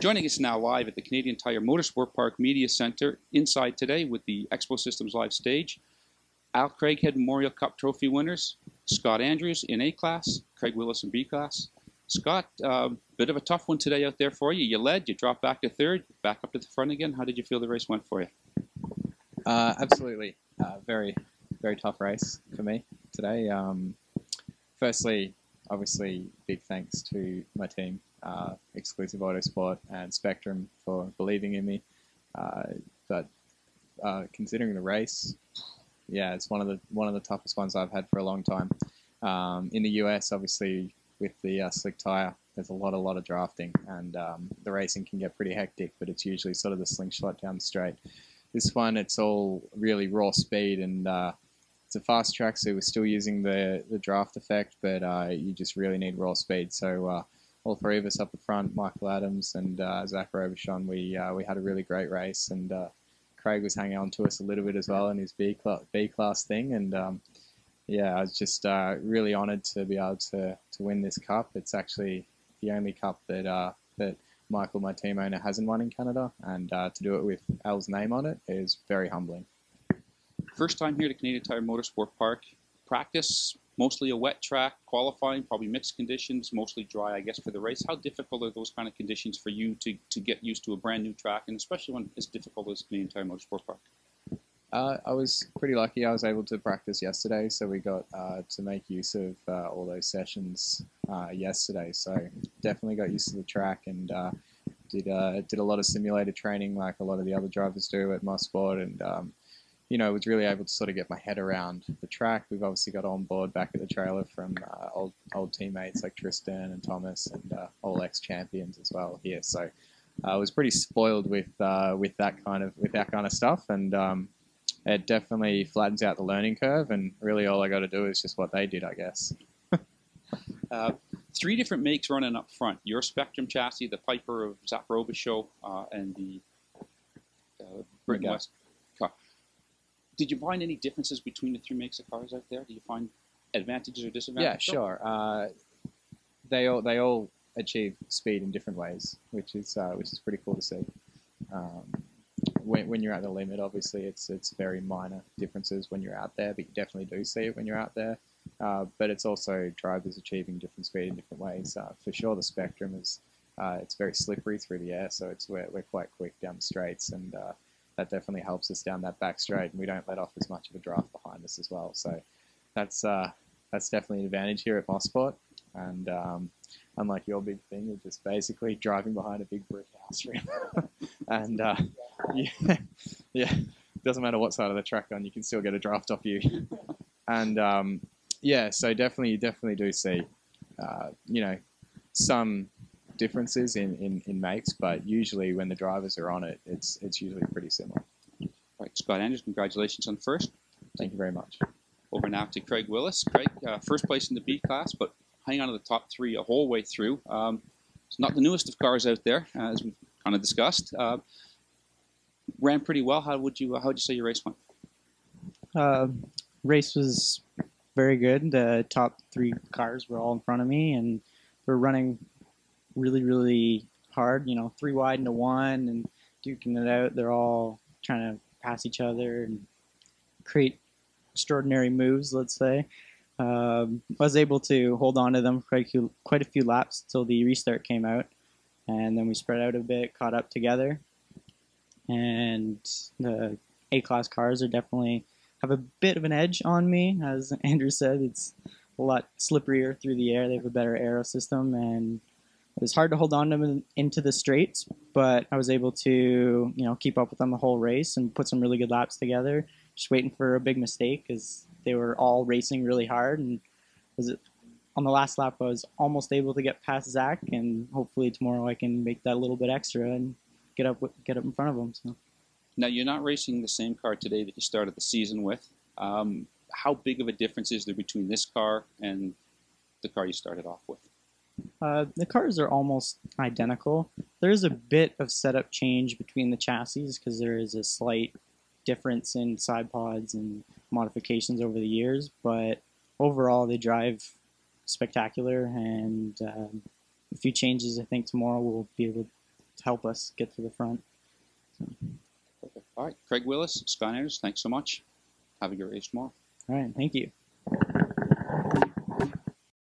Joining us now live at the Canadian Tire Motorsport Park Media Centre inside today with the Expo Systems live stage, Craighead Memorial Cup Trophy winners, Scott Andrews in A class, Craig Willis in B class. Scott, bit of a tough one today out there for you. You led, you dropped back to third, back up to the front again. How did you feel the race went for you? Absolutely. Very, very tough race for me today. Firstly, obviously, big thanks to my team, Exclusive Autosport and Spectrum, for believing in me. But considering the race, yeah, it's one of the toughest ones I've had for a long time. In the US, obviously, with the slick tire, there's a lot of drafting, and the racing can get pretty hectic. But it's usually sort of the slingshot down the straight. This one, it's all really raw speed, and it's a fast track, so we're still using the draft effect, but you just really need raw speed. So all three of us up the front, Michael Adams and Zach Robichon, we had a really great race, and Craig was hanging on to us a little bit as well in his B class thing, and yeah, I was just really honoured to be able to win this cup. It's actually the only cup that Michael, my team owner, hasn't won in Canada, and to do it with Al's name on it is very humbling. First time here to Canadian Tire Motorsport Park. Practice, mostly a wet track, qualifying, probably mixed conditions, mostly dry, I guess, for the race. How difficult are those kind of conditions for you to get used to a brand new track, and especially when it's difficult as Canadian Tire Motorsport Park? I was pretty lucky. I was able to practice yesterday, so we got to make use of all those sessions yesterday. So definitely got used to the track, and did a lot of simulated training like a lot of the other drivers do at Motorsport, and you know, was really able to sort of get my head around the track. We've obviously got on board back at the trailer from old teammates like Tristan and Thomas, and all ex-champions as well here. So I was pretty spoiled with that kind of stuff, and it definitely flattens out the learning curve, and really all I got to do is just what they did, I guess. Three different makes running up front. Your Spectrum chassis, the Piper of Zach Robichon, and the Britain West car. Did you find any differences between the three makes of cars out there? Do you find advantages or disadvantages? Yeah, sure. They all achieve speed in different ways, which is pretty cool to see. When you're at the limit, obviously it's very minor differences when you're out there, but you definitely do see it when you're out there. But it's also drivers achieving different speed in different ways. For sure, the Spectrum is it's very slippery through the air, so we're quite quick down the straights, and that definitely helps us down that back straight, and we don't let off as much of a draft behind us as well. So that's definitely an advantage here at Motorsport, and unlike your big thing, you're just basically driving behind a big brick house, and yeah, doesn't matter what side of the track on, you can still get a draft off you. And yeah, so you definitely do see you know, some differences in makes, but usually when the drivers are on it, it's usually pretty similar. Right, Scott Andrews, congratulations on first. Thank you very much. Over now to Craig Willis. Craig, first place in the B class, but hanging on to the top three a whole way through. It's not the newest of cars out there, as we've kind of discussed. Ran pretty well. How would you say your race went? Race was very good. The top three cars were all in front of me, and we're running really, really hard. You know, 3 wide into 1 and duking it out. They're all trying to pass each other and create extraordinary moves, let's say. I was able to hold on to them for quite a few laps until the restart came out, and then we spread out a bit, caught up together, and the A-class cars are definitely have a bit of an edge on me. As Andrew said, it's a lot slipperier through the air. They have a better aero system, and it was hard to hold on to them into the straights, but I was able to, you know, keep up with them the whole race and put some really good laps together. Just waiting for a big mistake because they were all racing really hard, and on the last lap I was almost able to get past Zach, and hopefully tomorrow I can make that a little bit extra and get up in front of him. So. Now, you're not racing the same car today that you started the season with. How big of a difference is there between this car and the car you started off with? The cars are almost identical. There is a bit of setup change between the chassis because there is a slight difference in side pods and modifications over the years, but overall they drive spectacular, and a few changes I think tomorrow we'll be able help us get to the front. Perfect. All right, Craig Willis, Scott Andrews, thanks so much. Have a good race tomorrow. All right, thank you.